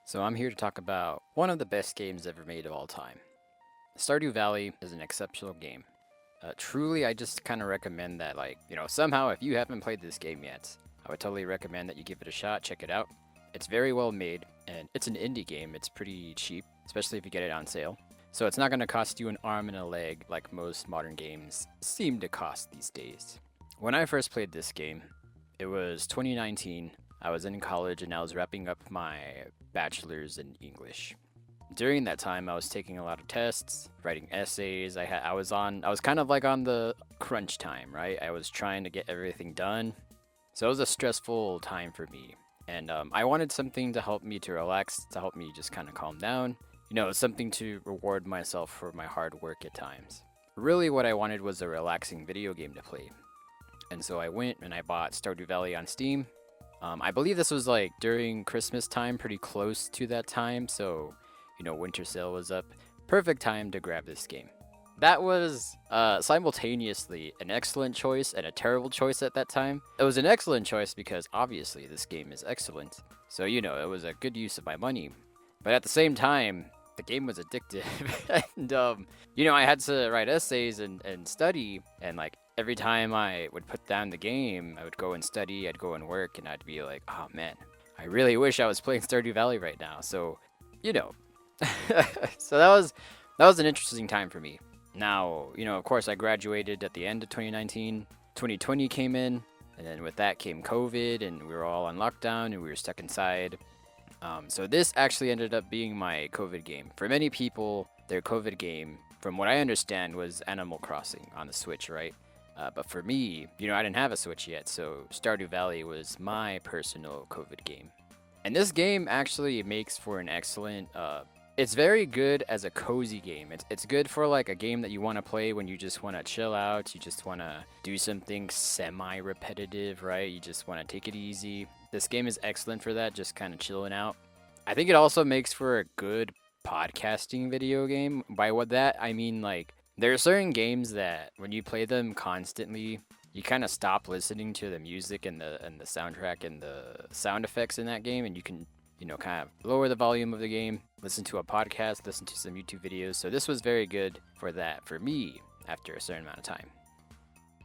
So I'm here to talk about one of the best games ever made of all time. Stardew Valley is an exceptional game. Truly, I just kind of recommend that, somehow if you haven't played this game yet, I would totally recommend that you give it a shot, check it out. It's very well made, and it's an indie game. It's pretty cheap, especially if you get it on sale. So it's not going to cost you an arm and a leg like most modern games seem to cost these days. When I first played this game, it was 2019. I was in college and I was wrapping up my bachelor's in English. During that time, I was taking a lot of tests, writing essays. I was kind of like on the crunch time, right? I was trying to get everything done. So it was a stressful time for me. And I wanted something to help me to relax, to help me just kind of calm down. Something to reward myself for my hard work at times. Really, what I wanted was a relaxing video game to play. And so I went and I bought Stardew Valley on Steam. I believe this was like during Christmas time, pretty close to that time. So, winter sale was up. Perfect time to grab this game. That was simultaneously an excellent choice and a terrible choice at that time. It was an excellent choice because obviously this game is excellent. So, it was a good use of my money. But at the same time, the game was addictive. And, I had to write essays and study. And, every time I would put down the game, I would go and study, I'd go and work, and I'd be like, oh man, I really wish I was playing Stardew Valley right now. So, so that was an interesting time for me. Now, of course, I graduated at the end of 2019. 2020 came in, and then with that came COVID, and we were all on lockdown, and we were stuck inside. So this actually ended up being my COVID game. For many people, their COVID game, from what I understand, was Animal Crossing on the Switch, right? But for me, I didn't have a Switch yet, so Stardew Valley was my personal COVID game. And this game actually makes for an excellent, it's very good as a cozy game. It's good for like a game that you want to play when you just want to chill out, you just want to do something semi-repetitive, right? You just want to take it easy. This game is excellent for that, just kind of chilling out. I think it also makes for a good podcasting video game. By what that, I mean like, there are certain games that when you play them constantly, you kind of stop listening to the music and the soundtrack and the sound effects in that game, and you can, kind of lower the volume of the game, listen to a podcast, listen to some YouTube videos. So this was very good for that for me after a certain amount of time.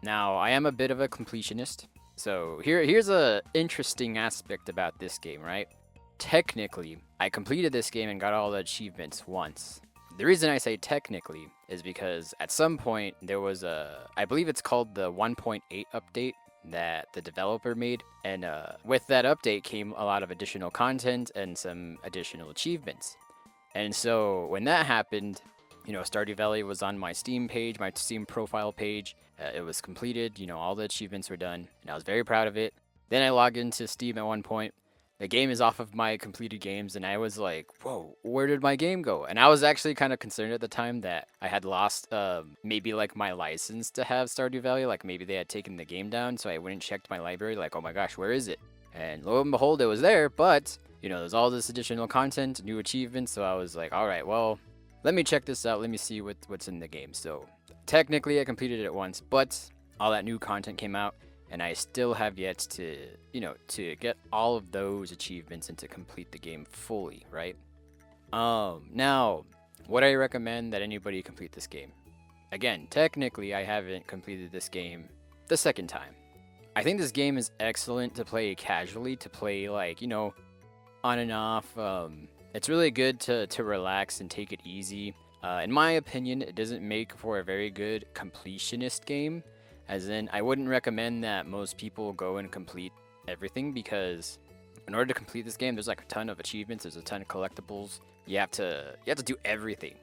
Now, I am a bit of a completionist. So here's a interesting aspect about this game, right? Technically, I completed this game and got all the achievements once. The reason I say technically is because at some point there was I believe it's called the 1.8 update that the developer made. And with that update came a lot of additional content and some additional achievements. And so when that happened, Stardew Valley was on my Steam page, my Steam profile page. It was completed, all the achievements were done, and I was very proud of it. Then I logged into Steam at one point. The game is off of my completed games, and I was like, whoa, where did my game go? And I was actually kind of concerned at the time that I had lost maybe like my license to have Stardew Valley. Like maybe they had taken the game down, so I went and checked my library, like, oh my gosh, where is it? And lo and behold, it was there, but, there's all this additional content, new achievements, so I was like, all right, well, let me check this out, let me see what's in the game. So technically I completed it once, but all that new content came out, and I still have yet to, to get all of those achievements and to complete the game fully, right? Now, would I recommend that anybody complete this game? Again, technically, I haven't completed this game the second time. I think this game is excellent to play casually, to play like, on and off. It's really good to relax and take it easy. In my opinion, it doesn't make for a very good completionist game. As in, I wouldn't recommend that most people go and complete everything, because in order to complete this game, there's like a ton of achievements, there's a ton of collectibles. You have to do everything.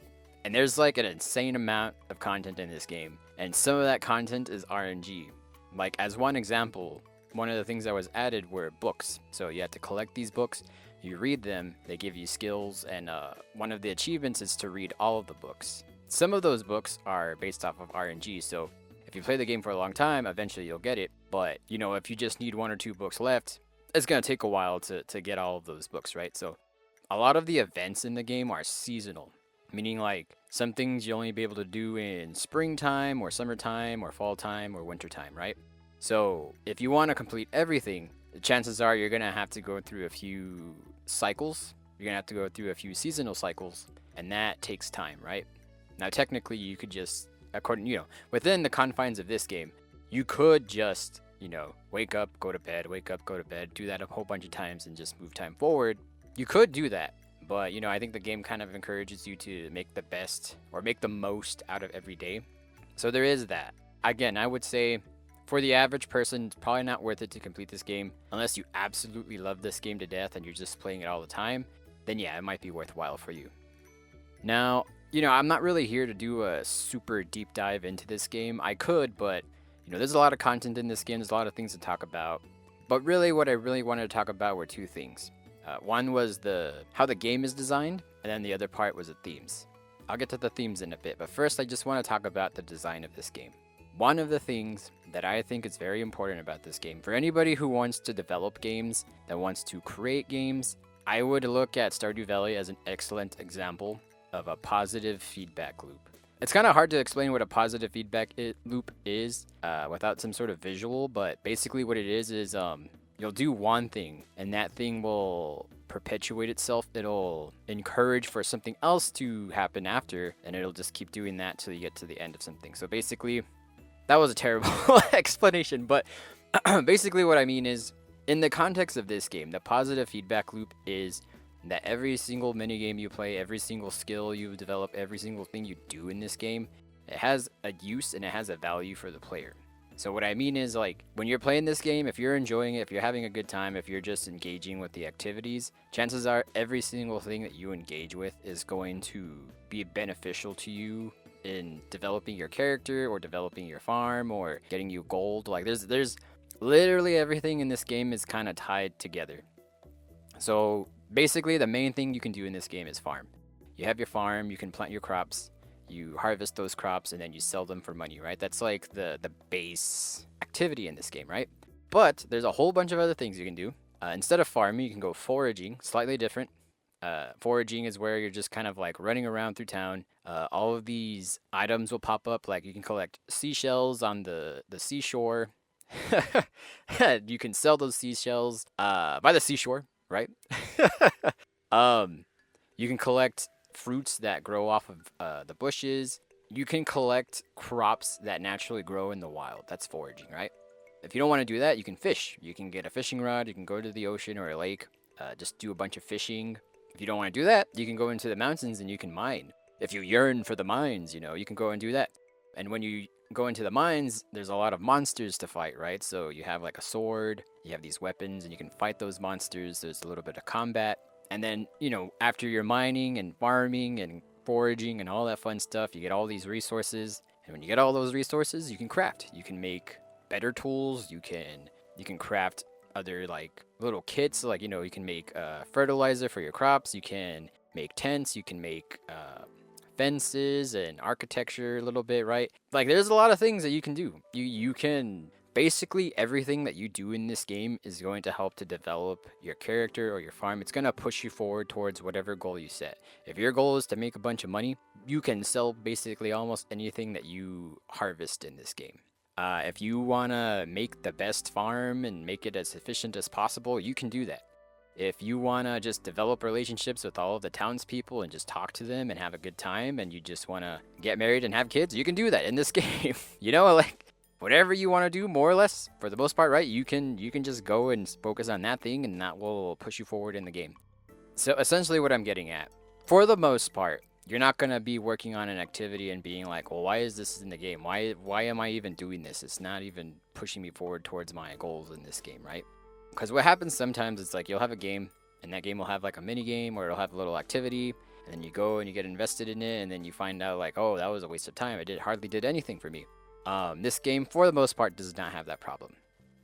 And there's like an insane amount of content in this game. And some of that content is RNG. Like as one example, one of the things that was added were books. So you have to collect these books, you read them, they give you skills, and one of the achievements is to read all of the books. Some of those books are based off of RNG, so if you play the game for a long time, eventually you'll get it. But, if you just need one or two books left, it's going to take a while to get all of those books, right? So a lot of the events in the game are seasonal, meaning like some things you'll only be able to do in springtime or summertime or fall time or winter time, right? So if you want to complete everything, the chances are you're going to have to go through a few cycles you're gonna have to go through a few seasonal cycles, and that takes time, right? Now, technically, you could just, within the confines of this game, you could just, wake up, go to bed, wake up, go to bed, do that a whole bunch of times and just move time forward. You could do that, but, I think the game kind of encourages you to make the best or make the most out of every day. So there is that. Again, I would say for the average person, it's probably not worth it to complete this game unless you absolutely love this game to death and you're just playing it all the time. Then yeah, it might be worthwhile for you. Now, I'm not really here to do a super deep dive into this game. I could, but there's a lot of content in this game. There's a lot of things to talk about. But really, what I really wanted to talk about were two things. One was how the game is designed, and then the other part was the themes. I'll get to the themes in a bit, but first I just want to talk about the design of this game. One of the things that I think is very important about this game, for anybody who wants to develop games, that wants to create games, I would look at Stardew Valley as an excellent example of a positive feedback loop. It's kind of hard to explain what a positive feedback loop is without some sort of visual, but basically what it is you'll do one thing, and that thing will perpetuate itself. It'll encourage for something else to happen after, and it'll just keep doing that till you get to the end of something. So basically, that was a terrible explanation, but basically what I mean is, in the context of this game, the positive feedback loop is that every single minigame you play, every single skill you develop, every single thing you do in this game, it has a use and it has a value for the player. So what I mean is, like, when you're playing this game, if you're enjoying it, if you're having a good time, if you're just engaging with the activities, chances are every single thing that you engage with is going to be beneficial to you in developing your character or developing your farm or getting you gold. Like, there's literally everything in this game is kind of tied together. So basically, the main thing you can do in this game is farm. You have your farm, you can plant your crops, you harvest those crops, and then you sell them for money, right? That's like the base activity in this game, right? But there's a whole bunch of other things you can do. Instead of farming, you can go foraging, slightly different. Foraging is where you're just kind of like running around through town. All of these items will pop up, like you can collect seashells on the seashore. You can sell those seashells by the seashore, right? You can collect fruits that grow off of the bushes. You can collect crops that naturally grow in the wild. That's foraging, right? If you don't want to do that, you can fish. You can get a fishing rod. You can go to the ocean or a lake. Just do a bunch of fishing. If you don't want to do that, you can go into the mountains and you can mine. If you yearn for the mines, you can go and do that. And when you go into the mines, there's a lot of monsters to fight, right? So you have like a sword, you have these weapons, and you can fight those monsters. There's a little bit of combat. And then, after you're mining and farming and foraging and all that fun stuff, you get all these resources. And when you get all those resources, you can craft. You can make better tools. You can craft other like little kits. Like, you can make fertilizer for your crops. You can make tents. You can make fences and architecture a little bit, right? Like, there's a lot of things that you can do. You can basically everything that you do in this game is going to help to develop your character or your farm. It's going to push you forward towards whatever goal you set. If your goal is to make a bunch of money, you can sell basically almost anything that you harvest in this game. If you want to make the best farm and make it as efficient as possible, you can do that. If you want to just develop relationships with all of the townspeople and just talk to them and have a good time, and you just want to get married and have kids, you can do that in this game. Like, whatever you want to do, more or less, for the most part, right? You can just go and focus on that thing, and that will push you forward in the game. So essentially what I'm getting at, for the most part, you're not going to be working on an activity and being like, well, why is this in the game? Why am I even doing this? It's not even pushing me forward towards my goals in this game, right? Because what happens sometimes, it's like you'll have a game, and that game will have like a mini game, or it'll have a little activity, and then you go and you get invested in it, and then you find out like, oh, that was a waste of time. It hardly did anything for me. This game, for the most part, does not have that problem.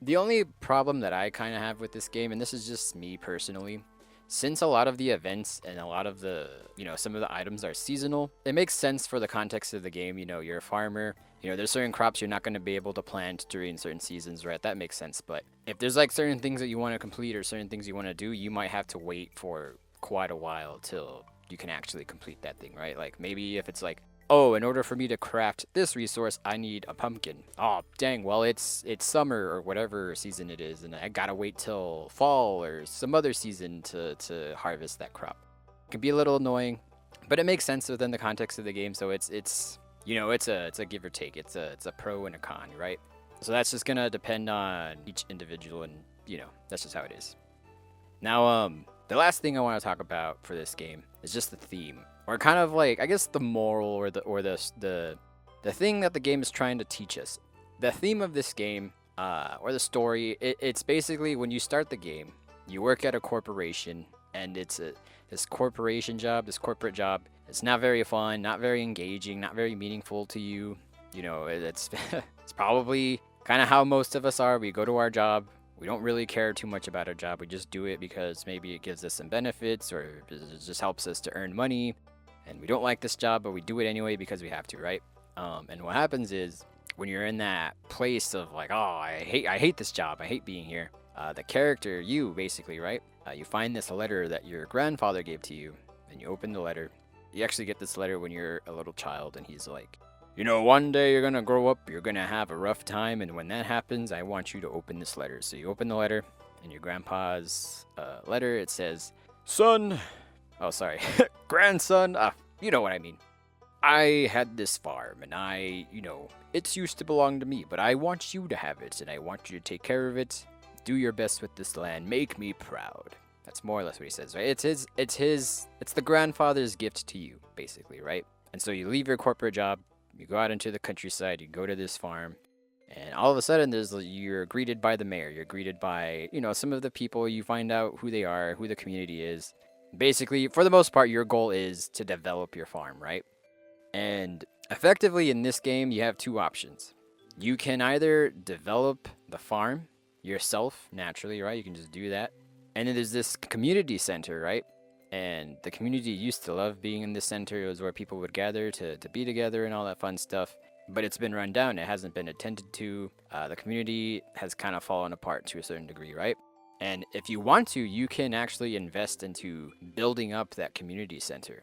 The only problem that I kind of have with this game, and this is just me personally, since a lot of the events and a lot of the, some of the items are seasonal, it makes sense for the context of the game. You're a farmer, there's certain crops you're not going to be able to plant during certain seasons, right? That makes sense. But if there's like certain things that you want to complete or certain things you want to do, you might have to wait for quite a while till you can actually complete that thing, right? Like maybe if it's like Oh, in order for me to craft this resource, I need a pumpkin. Oh, dang. Well, it's summer or whatever season it is, and I gotta wait till fall or some other season to harvest that crop. It can be a little annoying, but it makes sense within the context of the game. So it's it's a give or take. It's a pro and a con, right? So that's just gonna depend on each individual, and that's just how it is. Now, the last thing I want to talk about for this game is just the theme, or kind of like I guess the moral, or the thing that the game is trying to teach us. The theme of this game, or the story, it's basically when you start the game, you work at a corporation, and this corporation job, this corporate job. It's not very fun, not very engaging, not very meaningful to you. It's it's probably kind of how most of us are. We go to our job. We don't really care too much about our job. We just do it because maybe it gives us some benefits, or it just helps us to earn money. And we don't like this job, but we do it anyway because we have to, right? And what happens is when you're in that place of like, oh, I hate this job. I hate being here. The character, you basically, right? You find this letter that your grandfather gave to you, and you open the letter. You actually get this letter when you're a little child, and he's like, one day you're gonna grow up, you're gonna have a rough time, and when that happens, I want you to open this letter. So you open the letter, and your grandpa's letter, it says, son, oh, sorry, grandson, you know what I mean. I had this farm, and it's used to belong to me, but I want you to have it, and I want you to take care of it. Do your best with this land. Make me proud. That's more or less what he says, right? It's the grandfather's gift to you, basically, right? And so you leave your corporate job, you go out into the countryside, you go to this farm, and all of a sudden you're greeted by the mayor. You're greeted by, some of the people. You find out who they are, who the community is. Basically, for the most part, your goal is to develop your farm, right? And effectively in this game, you have two options. You can either develop the farm yourself naturally, right? You can just do that. And then there's this community center, right? And the community used to love being in this center. It was where people would gather to be together and all that fun stuff. But it's been run down. It hasn't been attended to. The community has kind of fallen apart to a certain degree, right? And if you want to, you can actually invest into building up that community center.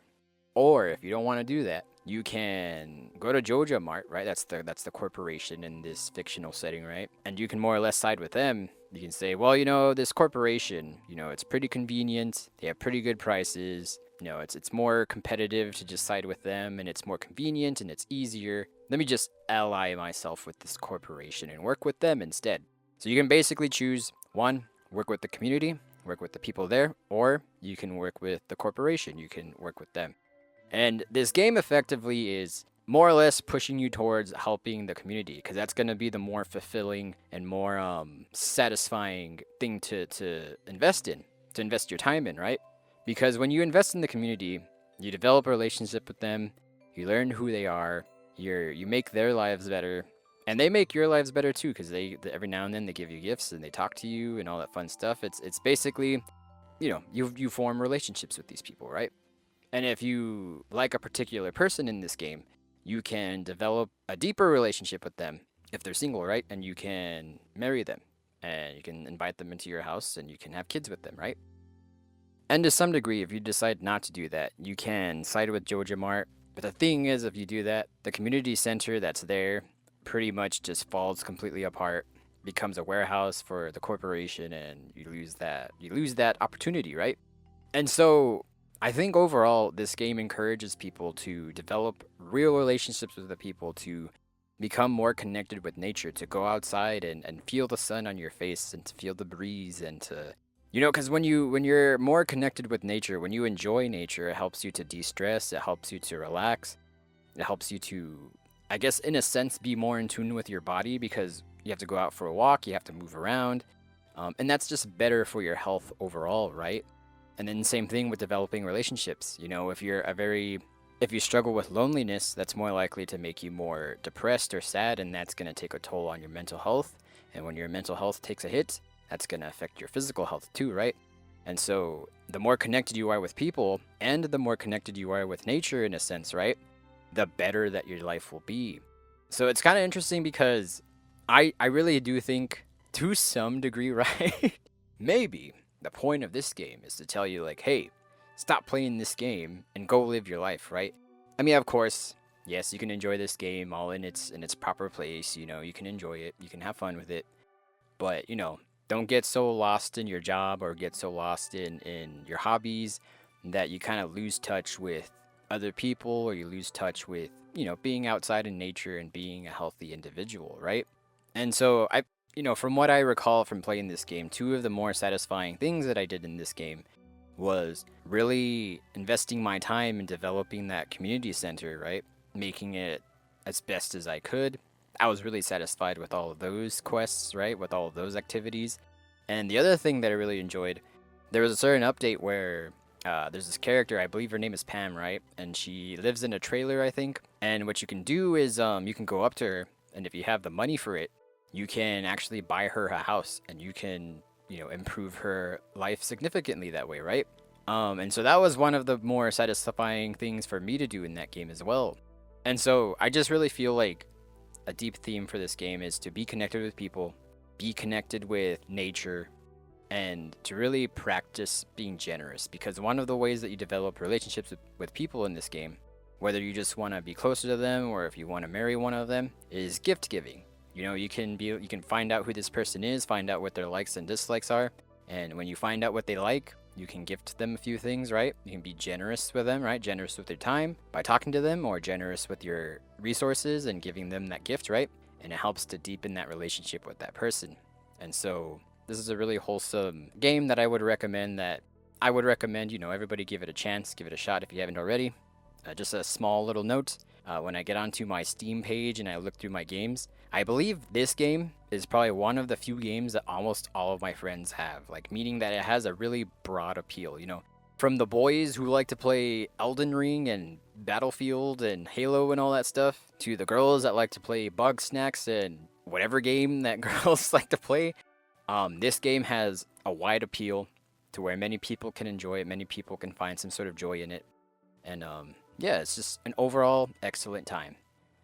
Or if you don't want to do that, you can go to Joja Mart, right? That's the corporation in this fictional setting, right? And you can more or less side with them. You can say, well, this corporation, it's pretty convenient. They have pretty good prices. It's more competitive to just side with them, and it's more convenient and it's easier. Let me just ally myself with this corporation and work with them instead. So you can basically choose one, work with the community, work with the people there, or you can work with the corporation. You can work with them. And this game effectively is more or less pushing you towards helping the community, because that's going to be the more fulfilling and more satisfying thing to invest in, to invest your time in, right? Because when you invest in the community, you develop a relationship with them, you learn who they are, you make their lives better, and they make your lives better too, because they every now and then they give you gifts and they talk to you and all that fun stuff. It's basically, you form relationships with these people, right? And if you like a particular person in this game, you can develop a deeper relationship with them if they're single, right? And you can marry them, and you can invite them into your house, and you can have kids with them, right? And to some degree, if you decide not to do that, you can side with Joja Mart. But the thing is, if you do that, the community center that's there pretty much just falls completely apart, becomes a warehouse for the corporation, and you lose that opportunity, right? And so I think overall, this game encourages people to develop real relationships with the people, to become more connected with nature, to go outside and feel the sun on your face, and to feel the breeze, and to, because when you're more connected with nature, when you enjoy nature, it helps you to de-stress, it helps you to relax, it helps you to, I guess, in a sense, be more in tune with your body, because you have to go out for a walk, you have to move around, and that's just better for your health overall, right? And then same thing with developing relationships. If you struggle with loneliness, that's more likely to make you more depressed or sad, and that's going to take a toll on your mental health. And when your mental health takes a hit, that's going to affect your physical health too, right? And so the more connected you are with people, and the more connected you are with nature in a sense, right? The better that your life will be. So it's kind of interesting, because I really do think, to some degree, right? Maybe the point of this game is to tell you, like, hey, stop playing this game and go live your life, right? I mean, of course, Yes, you can enjoy this game all in its proper place. You know, you can enjoy it, you can have fun with it, but don't get so lost in your job or get so lost in your hobbies that you kind of lose touch with other people, or you lose touch with being outside in nature and being a healthy individual, right? And so from what I recall from playing this game, two of the more satisfying things that I did in this game was really investing my time in developing that community center, right? Making it as best as I could. I was really satisfied with all of those quests, right? With all of those activities. And the other thing that I really enjoyed, there was a certain update where there's this character, I believe her name is Pam, right? And she lives in a trailer, I think. And what you can do is you can go up to her, and if you have the money for it, you can actually buy her a house, and you can improve her life significantly that way, right? And so that was one of the more satisfying things for me to do in that game as well. And so I just really feel like a deep theme for this game is to be connected with people, be connected with nature, and to really practice being generous. Because one of the ways that you develop relationships with people in this game, whether you just want to be closer to them or if you want to marry one of them, is gift giving. You can find out who this person is, find out what their likes and dislikes are, and when you find out what they like, you can gift them a few things, right? You can be generous with them, right? Generous with your time by talking to them, or generous with your resources and giving them that gift, right? And it helps to deepen that relationship with that person. And so this is a really wholesome game that I would recommend everybody give it a chance, give it a shot if you haven't already. Just a small little note, when I get onto my Steam page and I look through my games, I believe this game is probably one of the few games that almost all of my friends have, like meaning that it has a really broad appeal, from the boys who like to play Elden Ring and Battlefield and Halo and all that stuff, to the girls that like to play Bug Snacks and whatever game that girls like to play. This game has a wide appeal to where many people can enjoy it, many people can find some sort of joy in it. And yeah, it's just an overall excellent time.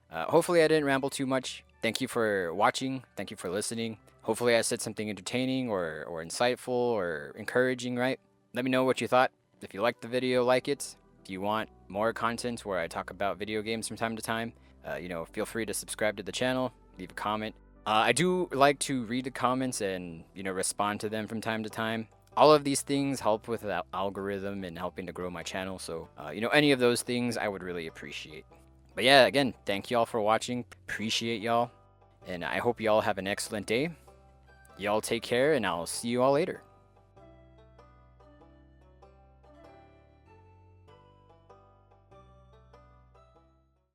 Hopefully I didn't ramble too much. Thank you for watching. Thank you for listening. Hopefully I said something entertaining or insightful or encouraging, right? Let me know what you thought. If you liked the video, like it. If you want more content where I talk about video games from time to time, feel free to subscribe to the channel, leave a comment. I do like to read the comments and, respond to them from time to time. All of these things help with the algorithm and helping to grow my channel. So, any of those things I would really appreciate. But yeah, again, thank y'all for watching. Appreciate y'all. And I hope y'all have an excellent day. Y'all take care, and I'll see you all later.